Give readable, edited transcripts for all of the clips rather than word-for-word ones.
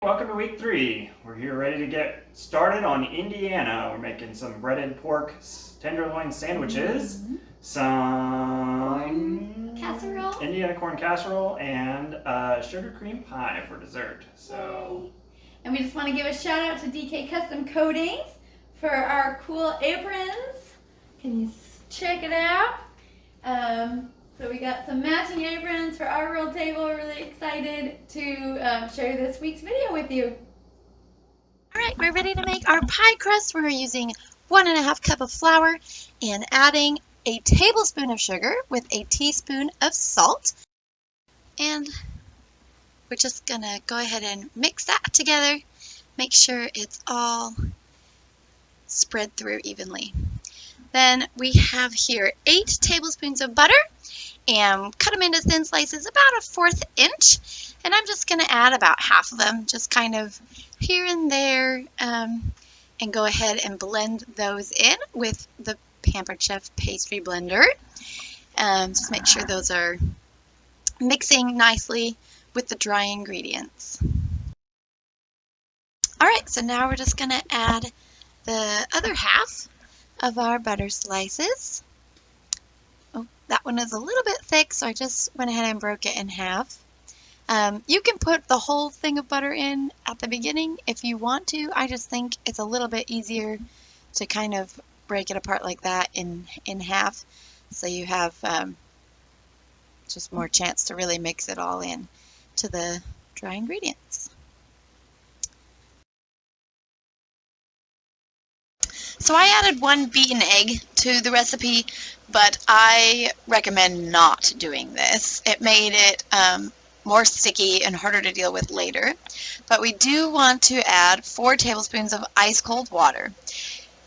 Welcome to week 3. We're here ready to get started on Indiana. We're making some breaded pork tenderloin sandwiches, some Casserole. Indiana corn casserole, and sugar cream pie for dessert. So, And we just want to give a shout out to DK Custom Coatings for our cool aprons. Can you check it out? So we got some matching aprons for our real table. We're really excited to share this week's video with you. All right, we're ready to make our pie crust. We're using 1.5 cup of flour and adding a tablespoon of sugar with a teaspoon of salt. And we're just gonna go ahead and mix that together. Make sure it's all spread through evenly. Then we have here 8 tablespoons of butter and cut them into thin slices about 1/4 inch. And I'm just going to add about half of them, just kind of here and there, and go ahead and blend those in with the Pampered Chef pastry blender. Just make sure those are mixing nicely with the dry ingredients. All right, so now we're just going to add the other half of our butter slices. Oh, that one is a little bit thick, so I just went ahead and broke it in half. You can put the whole thing of butter in at the beginning if you want to. I just think it's a little bit easier to kind of break it apart like that in half, so you have just more chance to really mix it all in to the dry ingredients. So I added 1 beaten egg to the recipe, but I recommend not doing this. It made it more sticky and harder to deal with later. But we do want to add 4 tablespoons of ice cold water.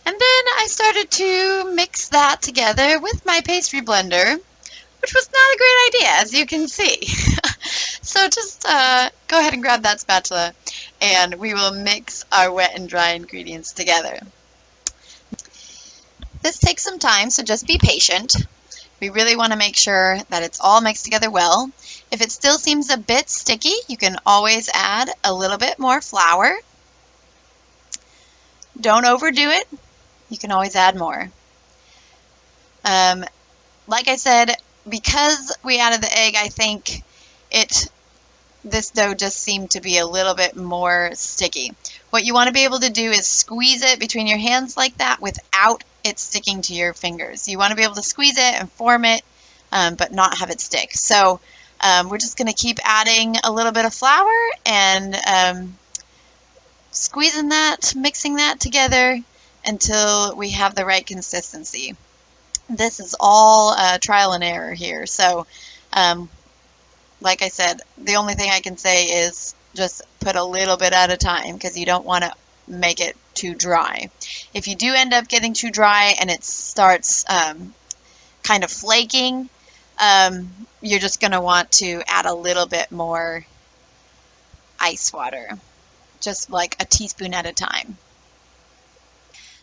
And then I started to mix that together with my pastry blender, which was not a great idea, as you can see. So just go ahead and grab that spatula, and we will mix our wet and dry ingredients together. This takes some time, so just be patient. We really want to make sure that it's all mixed together well. If it still seems a bit sticky, you can always add a little bit more flour. Don't overdo it. You can always add more. Like I said, because we added the egg, I think this dough just seemed to be a little bit more sticky. What you want to be able to do is squeeze it between your hands like that without it sticking to your fingers. You want to be able to squeeze it and form it, but not have it stick. So we're just going to keep adding a little bit of flour and squeezing that, mixing that together until we have the right consistency. This is all trial and error here. So like I said, the only thing I can say is just put a little bit at a time, because you don't want to make it too dry. If you do end up getting too dry and it starts kind of flaking, you're just going to want to add a little bit more ice water, just like a teaspoon at a time.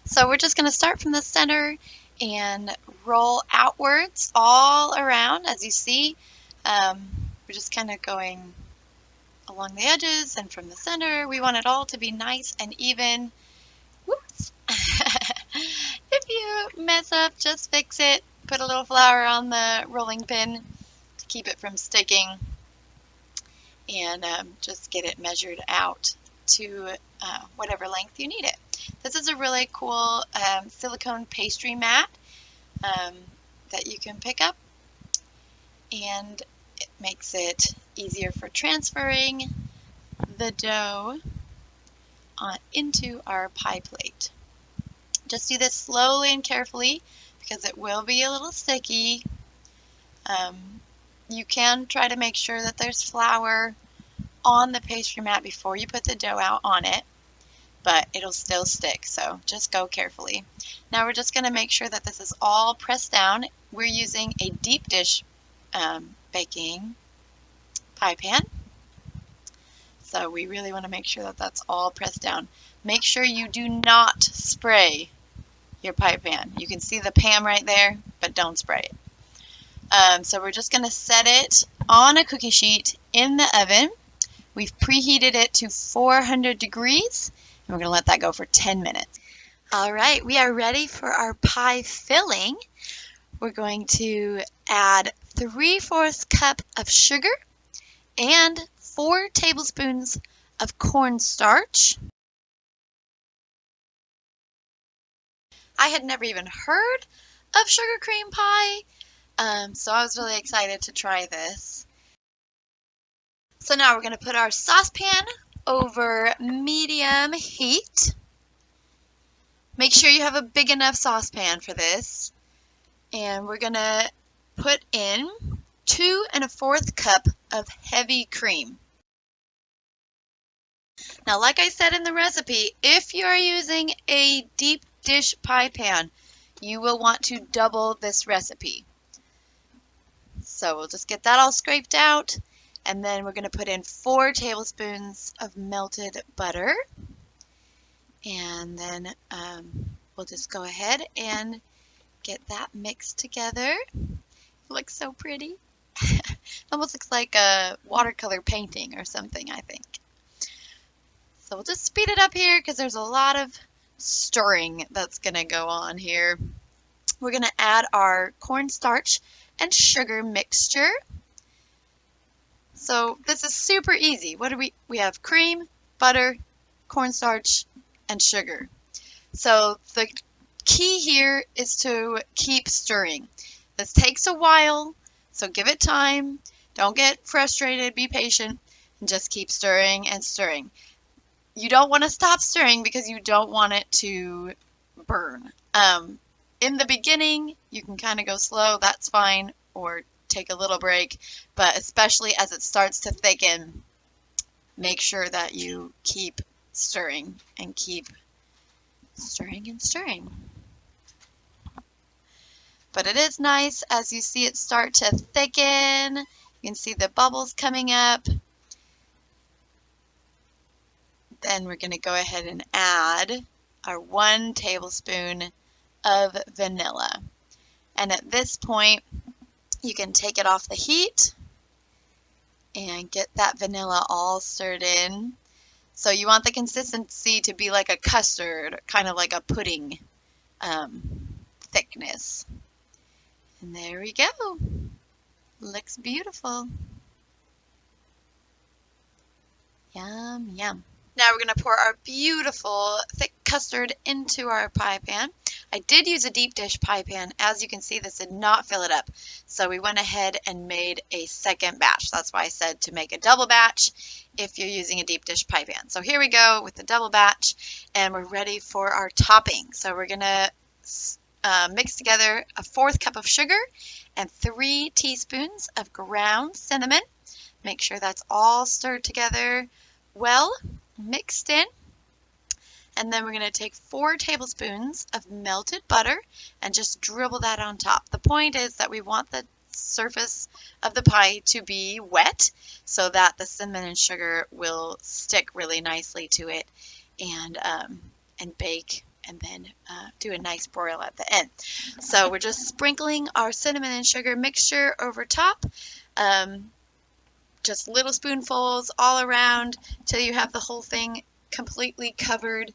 So we're just going to start from the center and roll outwards all around. As you see, we're just kind of going along the edges and from the center. We want it all to be nice and even. Whoops. If you mess up, just fix it. Put a little flour on the rolling pin to keep it from sticking, and just get it measured out to whatever length you need it. This is a really cool silicone pastry mat that you can pick up, and it makes it easier for transferring the dough into our pie plate. Just do this slowly and carefully, because it will be a little sticky. You can try to make sure that there's flour on the pastry mat before you put the dough out on it, but it'll still stick, so just go carefully. Now we're just going to make sure that this is all pressed down. We're using a deep dish baking pie pan, so we really want to make sure that that's all pressed down. Make sure you do not spray your pie pan. You can see the pan right there, but don't spray it. So we're just going to set it on a cookie sheet in the oven We've preheated it to 400 degrees, and we're going to let that go for 10 minutes. All right, we are ready for our pie filling. We're going to add 3/4 cup of sugar and 4 tablespoons of cornstarch. I had never even heard of sugar cream pie, so I was really excited to try this. So now we're going to put our saucepan over medium heat. Make sure you have a big enough saucepan for this. And we're going to put in 2 1/4 cup of heavy cream. Now, like I said in the recipe, if you're using a deep dish pie pan, you will want to double this recipe. So we'll just get that all scraped out, and then we're going to put in 4 tablespoons of melted butter, and then we'll just go ahead and get that mixed together. It looks so pretty. Almost looks like a watercolor painting or something, I think. So we'll just speed it up here because there's a lot of stirring that's going to go on here. We're going to add our cornstarch and sugar mixture. So this is super easy. What do we have cream, butter, cornstarch, and sugar. So the key here is to keep stirring. This takes a while, so give it time. Don't get frustrated, be patient, and just keep stirring and stirring. You don't want to stop stirring because you don't want it to burn. In the beginning, you can kind of go slow, that's fine, or take a little break, but especially as it starts to thicken, make sure that you keep stirring and keep stirring and stirring. But it is nice as you see it start to thicken. You can see the bubbles coming up. Then we're going to go ahead and add our 1 tablespoon of vanilla. And at this point, you can take it off the heat and get that vanilla all stirred in. So you want the consistency to be like a custard, kind of like a pudding thickness. And there we go. Looks beautiful. Yum, yum. Now we're going to pour our beautiful thick custard into our pie pan. I did use a deep dish pie pan. As you can see, this did not fill it up. So we went ahead and made a second batch. That's why I said to make a double batch if you're using a deep dish pie pan. So here we go with the double batch, and we're ready for our topping. So we're going to mix together a 1/4 cup of sugar and 3 teaspoons of ground cinnamon. Make sure that's all stirred together well, mixed in. And then we're going to take 4 tablespoons of melted butter and just dribble that on top. The point is that we want the surface of the pie to be wet so that the cinnamon and sugar will stick really nicely to it and bake, and then do a nice broil at the end. So we're just sprinkling our cinnamon and sugar mixture over top. Just little spoonfuls all around till you have the whole thing completely covered.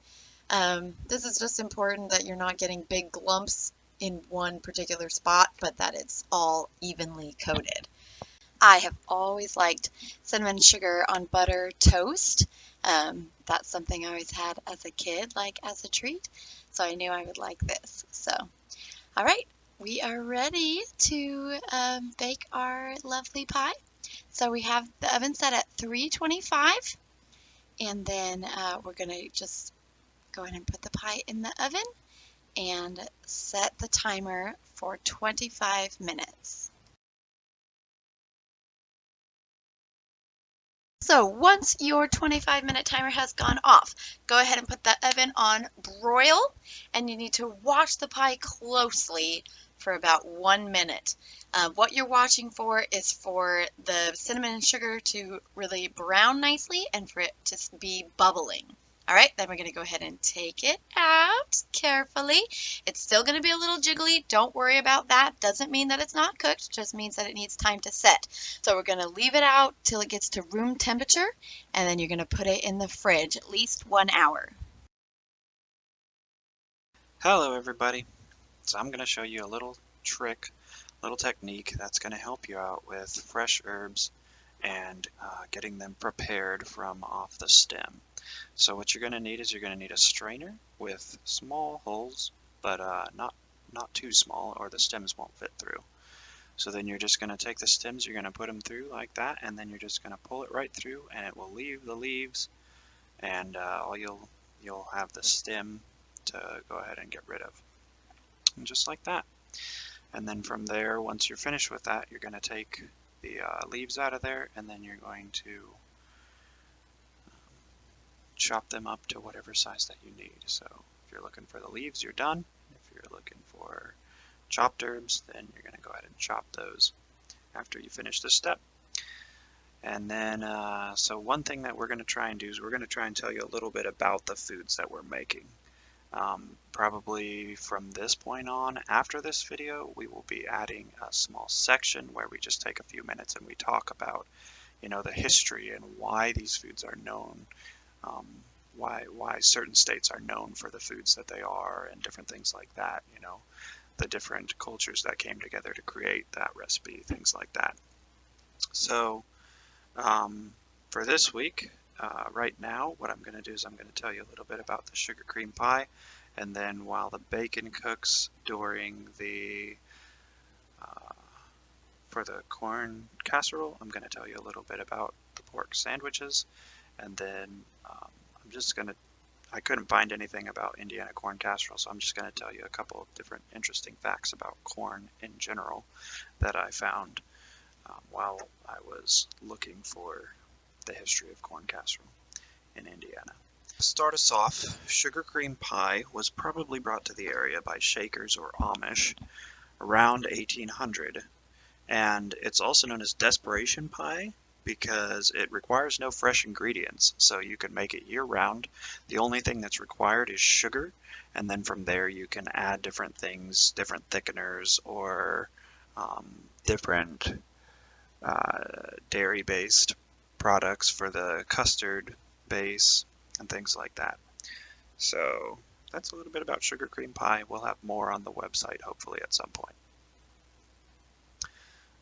This is just important that you're not getting big lumps in one particular spot, but that it's all evenly coated. I have always liked cinnamon sugar on butter toast. That's something I always had as a kid, like as a treat. So I knew I would like this. So, all right, we are ready to bake our lovely pie. So we have the oven set at 325, and then we're going to just go ahead and put the pie in the oven and set the timer for 25 minutes. So once your 25-minute timer has gone off, go ahead and put the oven on broil, and you need to watch the pie closely for about 1 minute. What you're watching for is for the cinnamon and sugar to really brown nicely and for it to be bubbling. All right, then we're going to go ahead and take it out carefully. It's still going to be a little jiggly. Don't worry about that. Doesn't mean that it's not cooked, just means that it needs time to set. So we're going to leave it out till it gets to room temperature, and then you're going to put it in the fridge at least 1 hour. Hello everybody. So I'm going to show you a little trick, little technique that's going to help you out with fresh herbs and getting them prepared from off the stem. So what you're going to need is you're going to need a strainer with small holes, but not too small or the stems won't fit through. So then you're just going to take the stems, you're going to put them through like that, and then you're just going to pull it right through and it will leave the leaves, and all you'll have the stem to go ahead and get rid of. And just like that. And then from there, once you're finished with that, you're going to take the leaves out of there, and then you're going to chop them up to whatever size that you need. So if you're looking for the leaves, you're done. If you're looking for chopped herbs, then you're going to go ahead and chop those after you finish this step. And then, so one thing that we're going to try and do is we're going to try and tell you a little bit about the foods that we're making. Probably from this point on, after this video, we will be adding a small section where we just take a few minutes and we talk about, the history and why these foods are known, why certain states are known for the foods that they are, and different things like that, the different cultures that came together to create that recipe, things like that. So for this week, right now, what I'm going to do is I'm going to tell you a little bit about the sugar cream pie, and then while the bacon cooks during the for the corn casserole, I'm going to tell you a little bit about the pork sandwiches, and then I'm just going to, I couldn't find anything about Indiana corn casserole, so I'm just going to tell you a couple of different interesting facts about corn in general that I found while I was looking for the history of corn casserole in Indiana. To start us off, sugar cream pie was probably brought to the area by Shakers or Amish around 1800, and it's also known as desperation pie because it requires no fresh ingredients, so you can make it year-round. The only thing that's required is sugar, and then from there you can add different things, different thickeners, or different dairy-based products for the custard base and things like that. So that's a little bit about sugar cream pie. We'll have more on the website hopefully at some point.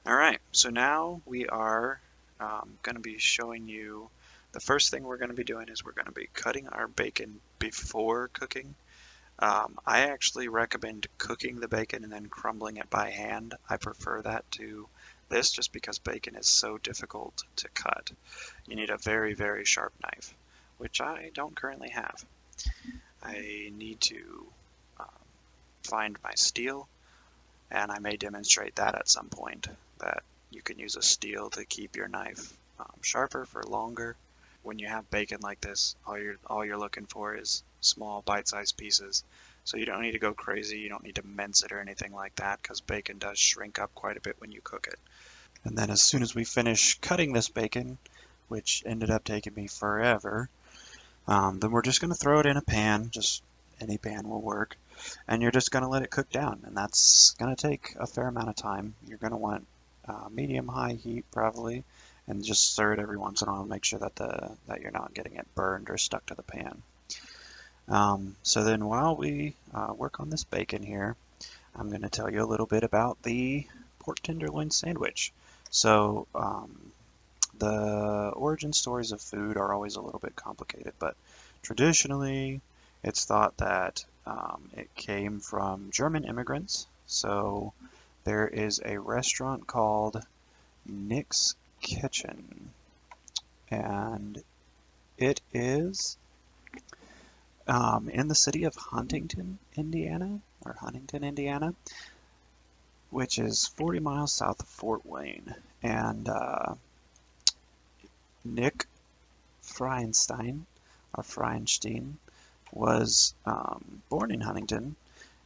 Alright, so now we are going to be showing you, the first thing we're going to be doing is we're going to be cutting our bacon before cooking. I actually recommend cooking the bacon and then crumbling it by hand. I prefer that to this just because bacon is so difficult to cut. You need a very, very sharp knife, which I don't currently have. I need to find my steel, and I may demonstrate that at some point, that you can use a steel to keep your knife sharper for longer. When you have bacon like this, all you're looking for is small bite-sized pieces. So you don't need to go crazy, you don't need to mince it or anything like that, because bacon does shrink up quite a bit when you cook it. And then as soon as we finish cutting this bacon, which ended up taking me forever, then we're just going to throw it in a pan, just any pan will work, and you're just going to let it cook down, and that's going to take a fair amount of time. You're going to want medium-high heat probably, and just stir it every once in a while to make sure that that you're not getting it burned or stuck to the pan. So then while we work on this bacon here, I'm going to tell you a little bit about the pork tenderloin sandwich. So the origin stories of food are always a little bit complicated, but traditionally it's thought that it came from German immigrants. So there is a restaurant called Nick's Kitchen, and it is in the city of Huntington, Indiana, which is 40 miles south of Fort Wayne. And Nick Feinstein was born in Huntington,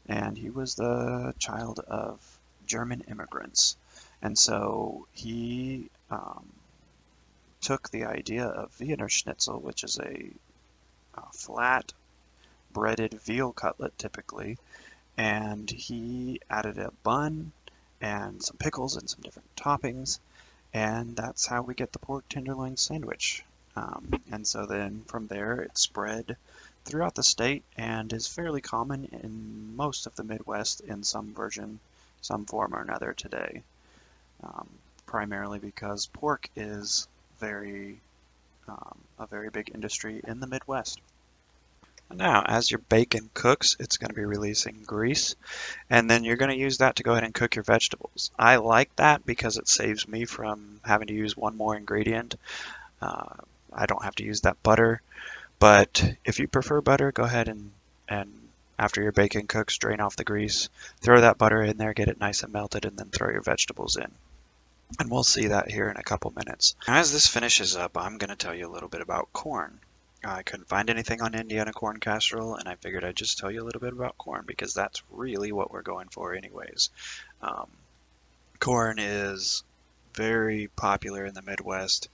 and he was the child of German immigrants. And so he took the idea of Wiener Schnitzel, which is a flat breaded veal cutlet typically, and he added a bun and some pickles and some different toppings, and that's how we get the pork tenderloin sandwich. And so then from there it spread throughout the state and is fairly common in most of the Midwest in some version, some form or another today, primarily because pork is a very big industry in the Midwest. Now, as your bacon cooks, it's going to be releasing grease, and then you're going to use that to go ahead and cook your vegetables. I like that because it saves me from having to use one more ingredient. I don't have to use that butter, but if you prefer butter, go ahead and after your bacon cooks, drain off the grease, throw that butter in there, get it nice and melted, and then throw your vegetables in. And we'll see that here in a couple minutes. As this finishes up, I'm going to tell you a little bit about corn. I couldn't find anything on Indiana corn casserole, and I figured I'd just tell you a little bit about corn because that's really what we're going for anyways. Corn is very popular in the Midwest.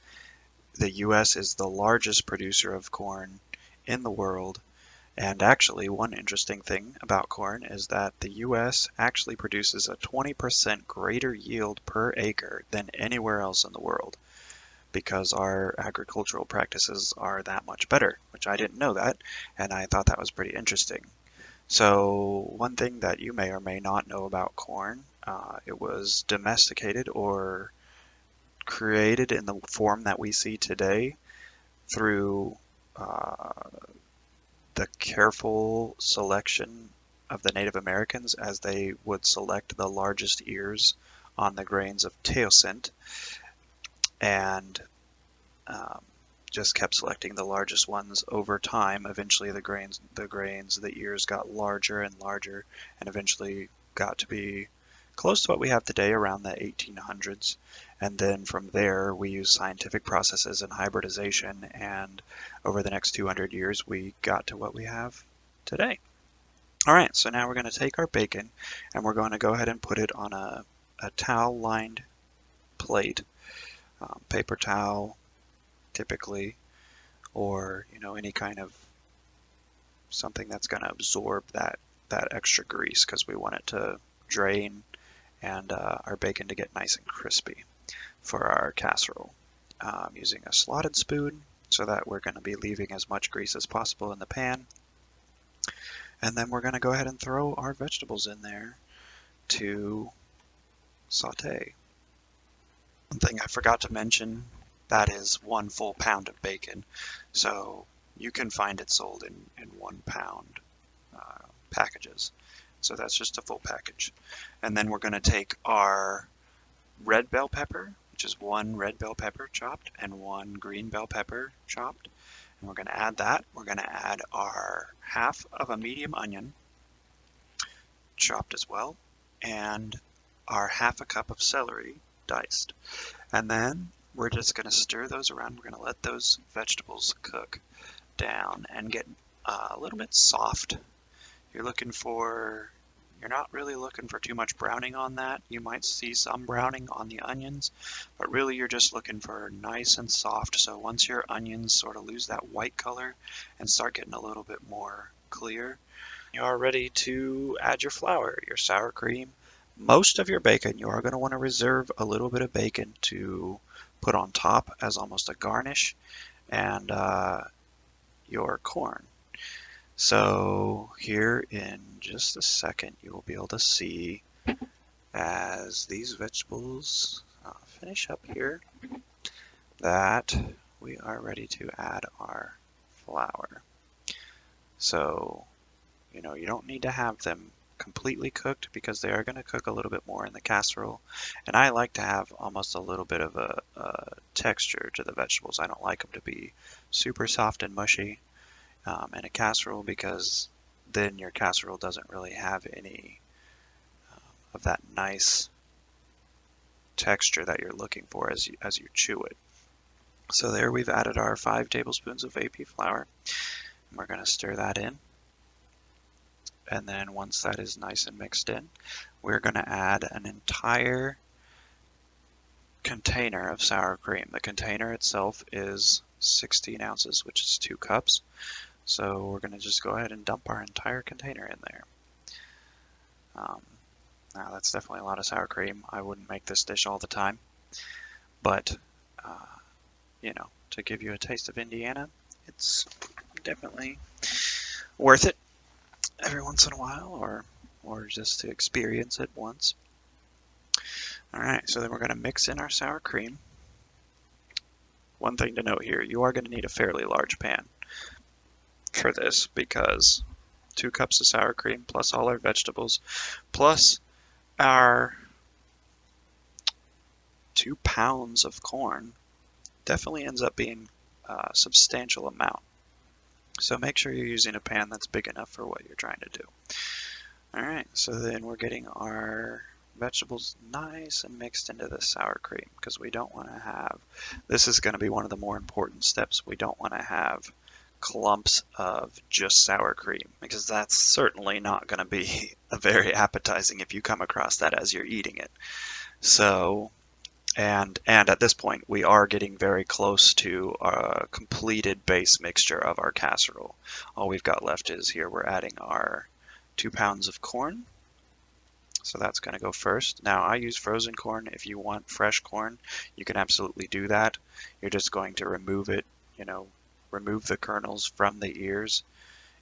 The U.S. is the largest producer of corn in the world. And actually, one interesting thing about corn is that the U.S. actually produces a 20% greater yield per acre than anywhere else in the world because our agricultural practices are that much better, which I didn't know that, and I thought that was pretty interesting. So one thing that you may or may not know about corn, it was domesticated or created in the form that we see today through the careful selection of the Native Americans as they would select the largest ears on the grains of teosint and just kept selecting the largest ones over time. Eventually the ears got larger and larger and eventually got to be close to what we have today around the 1800s. And then from there, we used scientific processes and hybridization, and over the next 200 years, we got to what we have today. All right, so now we're going to take our bacon, and we're going to go ahead and put it on a towel-lined plate, paper towel, typically, or any kind of something that's going to absorb that extra grease because we want it to drain and our bacon to get nice and crispy for our casserole. Using a slotted spoon so that we're going to be leaving as much grease as possible in the pan. And then we're going to go ahead and throw our vegetables in there to saute. One thing I forgot to mention, that is 1 full pound of bacon. So you can find it sold in 1 pound packages. So that's just a full package. And then we're going to take our red bell pepper, which is 1 red bell pepper chopped and 1 green bell pepper chopped. And we're going to add that. We're going to add our half of a medium onion chopped as well, and our half a cup of celery diced. And then we're just going to stir those around. We're going to let those vegetables cook down and get a little bit soft. You're not really looking for too much browning on that. You might see some browning on the onions, but really you're just looking for nice and soft. So once your onions sort of lose that white color and start getting a little bit more clear, you are ready to add your flour, your sour cream, most of your bacon. You are going to want to reserve a little bit of bacon to put on top as almost a garnish, and your corn. So here in just a second, you will be able to see as these vegetables finish up here that we are ready to add our flour. So, you don't need to have them completely cooked because they are going to cook a little bit more in the casserole. And I like to have almost a little bit of a texture to the vegetables. I don't like them to be super soft and mushy in a casserole because then your casserole doesn't really have any of that nice texture that you're looking for as you chew it. So there we've added our 5 tablespoons of AP flour. And we're going to stir that in. And then once that is nice and mixed in, we're going to add an entire container of sour cream. The container itself is 16 ounces, which is 2 cups. So we're going to just go ahead and dump our entire container in there. Now that's definitely a lot of sour cream. I wouldn't make this dish all the time, but you know, to give you a taste of Indiana, it's definitely worth it every once in a while, or just to experience it once. All right, so then we're going to mix in our sour cream. One thing to note here, you are going to need a fairly large pan for this because 2 cups of sour cream plus all our vegetables plus our 2 pounds of corn definitely ends up being a substantial amount. So make sure you're using a pan that's big enough for what you're trying to do. Alright, so then we're getting our vegetables nice and mixed into the sour cream because we don't want to have, this is going to be one of the more important steps, we don't want to have clumps of just sour cream because that's certainly not going to be very appetizing if you come across that as you're eating it. So, and at this point we are getting very close to a completed base mixture of our casserole. All we've got left is here we're adding our 2 pounds of corn. So that's going to go first. Now I use frozen corn. If you want fresh corn, you can absolutely do that. You're just going to remove it, you know, remove the kernels from the ears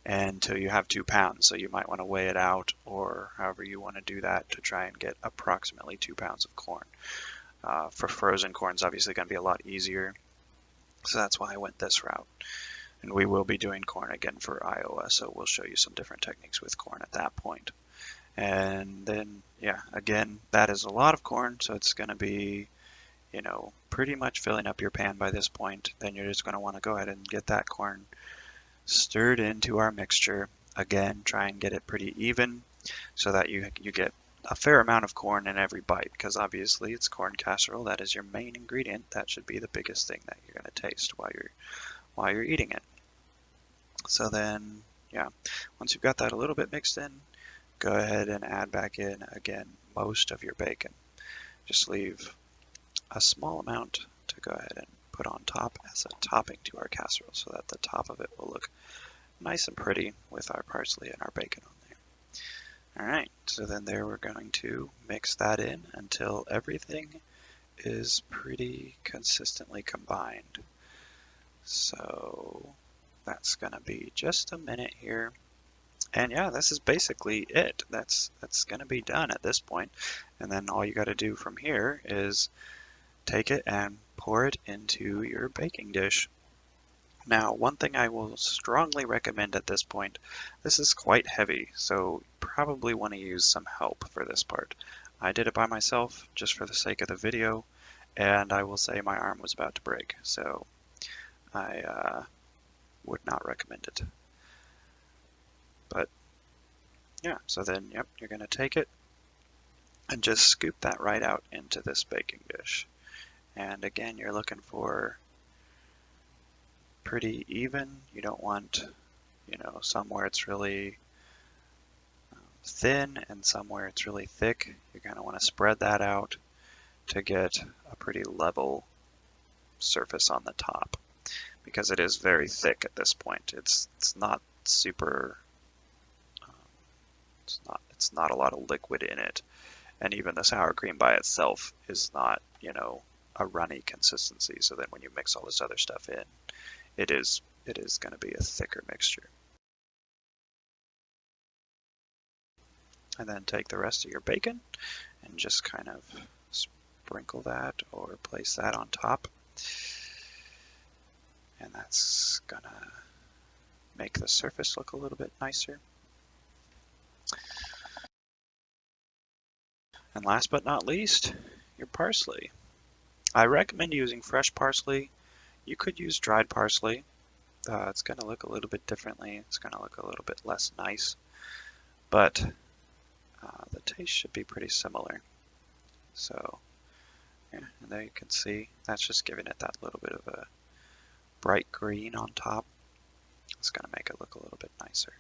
until you have 2 pounds. So you might want to weigh it out or however you want to do that to try and get approximately 2 pounds of corn. For frozen corn, it's obviously going to be a lot easier. So that's why I went this route. And we will be doing corn again for Iowa, so we'll show you some different techniques with corn at that point. And then, yeah, again, that is a lot of corn, so it's going to be, you know, pretty much filling up your pan by this point. Then you're just going to want to go ahead and get that corn stirred into our mixture. Again, try and get it pretty even so that you get a fair amount of corn in every bite, because obviously it's corn casserole. That is your main ingredient. That should be the biggest thing that you're going to taste while you're eating it. So then, yeah, once you've got that a little bit mixed in, go ahead and add back in, again, most of your bacon. Just leave a small amount to go ahead and put on top as a topping to our casserole so that the top of it will look nice and pretty with our parsley and our bacon on there. Alright, so then there we're going to mix that in until everything is pretty consistently combined. So that's going to be just a minute here. And yeah, this is basically it. That's going to be done at this point. And then all you got to do from here is take it and pour it into your baking dish. Now, one thing I will strongly recommend at this point, this is quite heavy, so probably want to use some help for this part. I did it by myself just for the sake of the video, and I will say my arm was about to break, so I would not recommend it. But yeah, so then, yep, you're going to take it and just scoop that right out into this baking dish. And again, you're looking for pretty even. You don't want, you know, somewhere it's really thin and somewhere it's really thick. You're going to want to spread that out to get a pretty level surface on the top, because it is very thick at this point. It's not super, it's not a lot of liquid in it, and even the sour cream by itself is not, you know, a runny consistency. So then when you mix all this other stuff in, it is going to be a thicker mixture. And then take the rest of your bacon and just kind of sprinkle that or place that on top. And that's gonna make the surface look a little bit nicer. And last but not least, your parsley. I recommend using fresh parsley. You could use dried parsley. It's going to look a little bit differently. It's going to look a little bit less nice, but the taste should be pretty similar. So, yeah, and there you can see that's just giving it that little bit of a bright green on top. It's going to make it look a little bit nicer.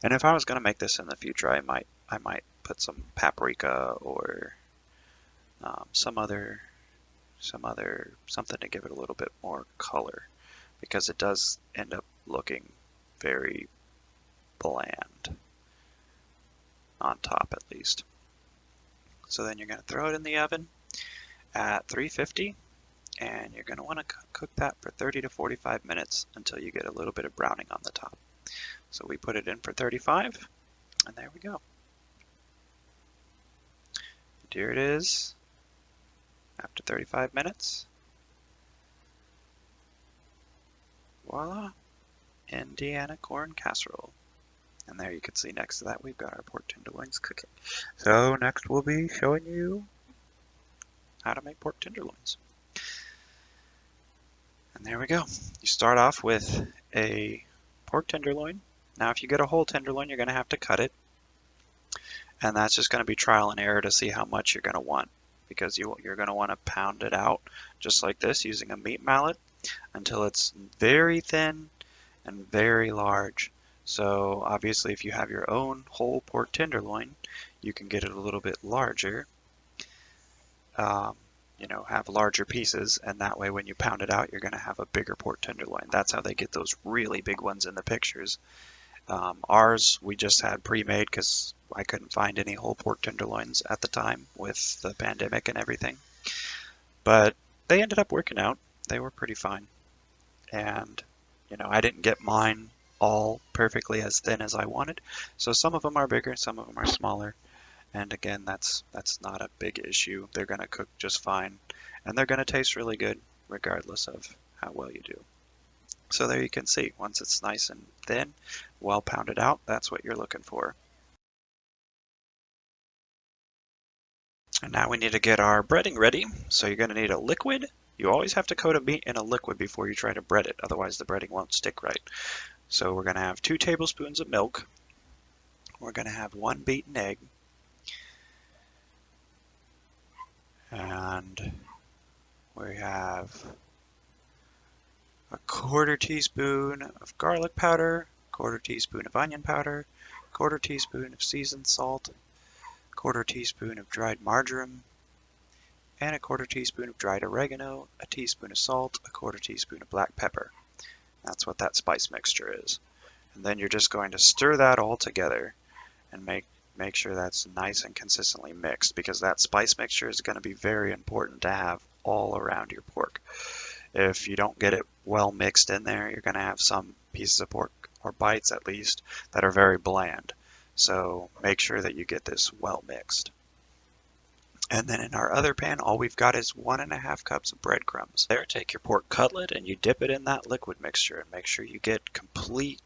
And if I was going to make this in the future, I might put some paprika or something to give it a little bit more color, because it does end up looking very bland on top at least. So then you're going to throw it in the oven at 350, and you're going to want to cook that for 30 to 45 minutes until you get a little bit of browning on the top. So we put it in for 35, and there we go. And here it is after 35 minutes. Voila, Indiana corn casserole. And there you can see next to that we've got our pork tenderloins cooking. So next we'll be showing you how to make pork tenderloins. And there we go. You start off with a pork tenderloin. Now if you get a whole tenderloin, you're going to have to cut it. And that's just going to be trial and error to see how much you're going to want, because you're going to want to pound it out just like this using a meat mallet until it's very thin and very large. So obviously if you have your own whole pork tenderloin, you can get it a little bit larger, have larger pieces, and that way when you pound it out, you're going to have a bigger pork tenderloin. That's how they get those really big ones in the pictures. Ours we just had pre-made because I couldn't find any whole pork tenderloins at the time with the pandemic and everything. But they ended up working out. They were pretty fine. And, I didn't get mine all perfectly as thin as I wanted. So some of them are bigger, some of them are smaller. And again, that's not a big issue. They're going to cook just fine. And they're going to taste really good regardless of how well you do. So there you can see, once it's nice and thin, well pounded out, that's what you're looking for. And now we need to get our breading ready. So you're going to need a liquid. You always have to coat a meat in a liquid before you try to bread it, otherwise the breading won't stick right. So we're going to have 2 tablespoons of milk. We're going to have 1 beaten egg. And we have a 1/4 teaspoon of garlic powder, 1/4 teaspoon of onion powder, 1/4 teaspoon of seasoned salt, 1/4 teaspoon of dried marjoram, and a 1/4 teaspoon of dried oregano, a teaspoon of salt, a 1/4 teaspoon of black pepper. That's what that spice mixture is. And then you're just going to stir that all together and make sure that's nice and consistently mixed, because that spice mixture is going to be very important to have all around your pork. If you don't get it well mixed in there, you're going to have some pieces of pork, or bites at least, that are very bland. So make sure that you get this well mixed. And then in our other pan, all we've got is 1½ cups of breadcrumbs. There, take your pork cutlet and you dip it in that liquid mixture and make sure you get complete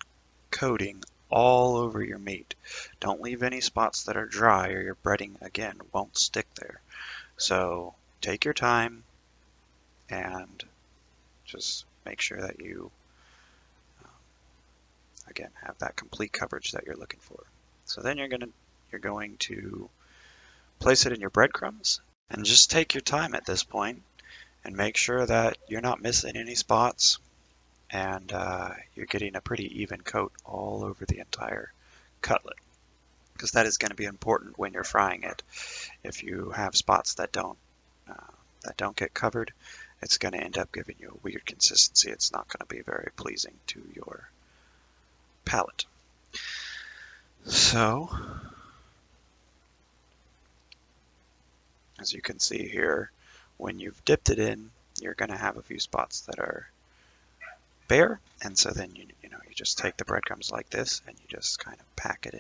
coating all over your meat. Don't leave any spots that are dry, or your breading, again, won't stick there. So take your time and just make sure that you, again, have that complete coverage that you're looking for. So then you're going to place it in your breadcrumbs, and just take your time at this point and make sure that you're not missing any spots, and you're getting a pretty even coat all over the entire cutlet, because that is going to be important when you're frying it. If you have spots that don't get covered, it's going to end up giving you a weird consistency. It's not going to be very pleasing to your palate. So, as you can see here, when you've dipped it in, you're going to have a few spots that are bare, and so then you just take the breadcrumbs like this and you just kind of pack it in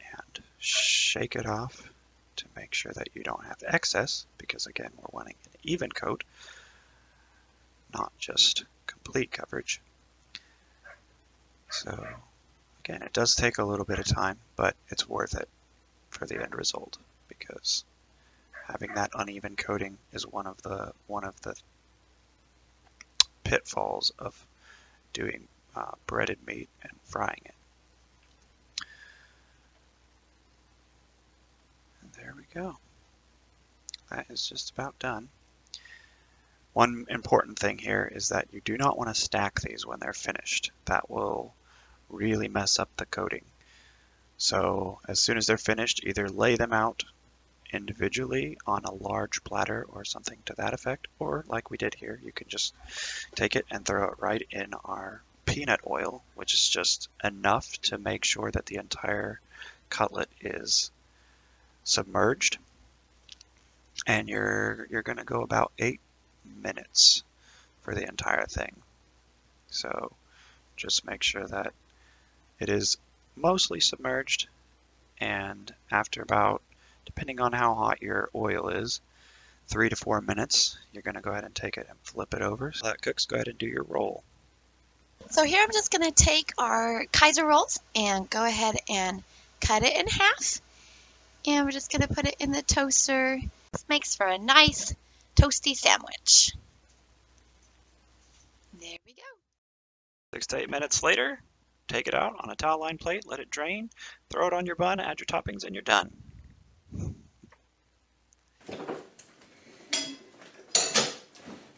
and shake it off to make sure that you don't have excess, because again, we're wanting an even coat, not just complete coverage. So again, it does take a little bit of time, but it's worth it for the end result, because having that uneven coating is one of the pitfalls of doing breaded meat and frying it. And there we go. That is just about done. One important thing here is that you do not want to stack these when they're finished. That will really mess up the coating. So as soon as they're finished, either lay them out individually on a large platter or something to that effect, or like we did here, you can just take it and throw it right in our peanut oil, which is just enough to make sure that the entire cutlet is submerged. And you're going to go about 8 minutes for the entire thing. So just make sure that it is mostly submerged, and after about, depending on how hot your oil is, 3 to 4 minutes, you're going to go ahead and take it and flip it over. So that cooks, go ahead and do your roll. So here I'm just going to take our Kaiser rolls and go ahead and cut it in half. And we're just going to put it in the toaster. This makes for a nice toasty sandwich. There we go. 6 to 8 minutes later, take it out on a towel lined plate, let it drain, throw it on your bun, add your toppings, and you're done.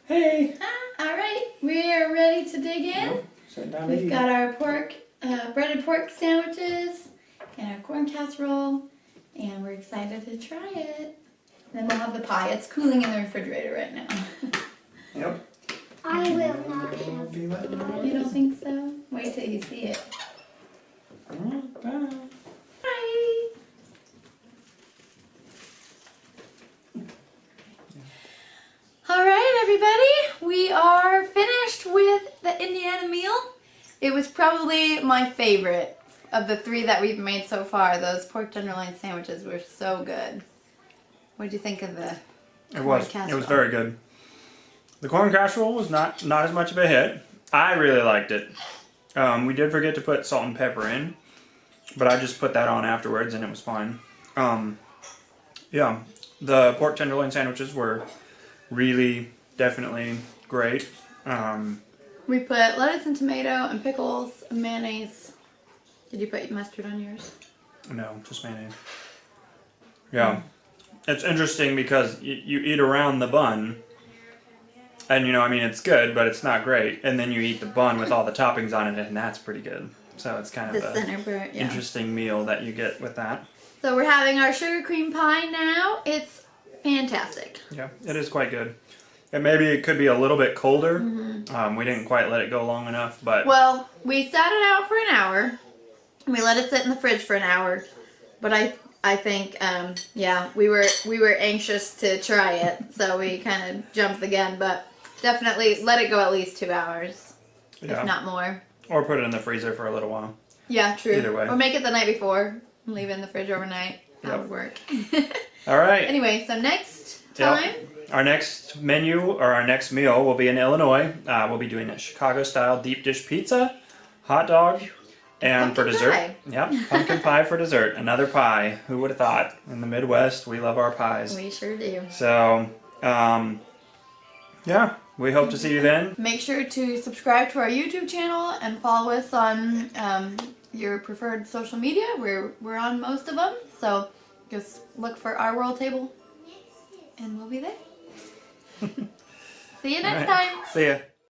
Hey! All right, we are ready to dig in. Sit down. We've got our pork, breaded pork sandwiches and our corn casserole, and we're excited to try it. Then we'll have the pie. It's cooling in the refrigerator right now. Yep. I will not have pie. You don't think so? Wait till you see it. Bye. Bye. All right, everybody. We are finished with the Indiana meal. It was probably my favorite of the 3 that we've made so far. Those pork tenderloin sandwiches were so good. What did you think of the It was casserole? very good. The corn casserole was not as much of a hit. I really liked it. We did forget to put salt and pepper in, but I just put that on afterwards and it was fine. Yeah, the pork tenderloin sandwiches were really definitely great. We put lettuce and tomato and pickles and mayonnaise. Did you put mustard on yours? No, just mayonnaise. Yeah, it's interesting because you eat around the bun, and it's good, but it's not great. And then you eat the bun with all the toppings on it, and that's pretty good. So it's kind of The center part, yeah. interesting meal that you get with that. So we're having our sugar cream pie now. It's fantastic. Yeah, it is quite good. And maybe it could be a little bit colder. We didn't quite let it go long enough, but Well, we sat it out for an hour. And we let it sit in the fridge for an hour. But I think yeah, we were anxious to try it, so we kind of jumped the gun. But definitely let it go at least 2 hours, yeah. if not more. Or put it in the freezer for a little while. Yeah, true. Either way. Or make it the night before and leave it in the fridge overnight. That Yep. would work. All right. Anyway, so next Yep. time. Our next menu, or our next meal, will be in Illinois. We'll be doing a Chicago-style deep dish pizza, hot dog, and for Pumpkin dessert, pie. yep, pumpkin pie for dessert. Another pie. Who would have thought? In the Midwest, we love our pies. We sure do. So, yeah, we hope to see you then. Make sure to subscribe to our YouTube channel and follow us on your preferred social media. We're on most of them, so just look for Our World Table, and we'll be there. See you next All right. time. See ya.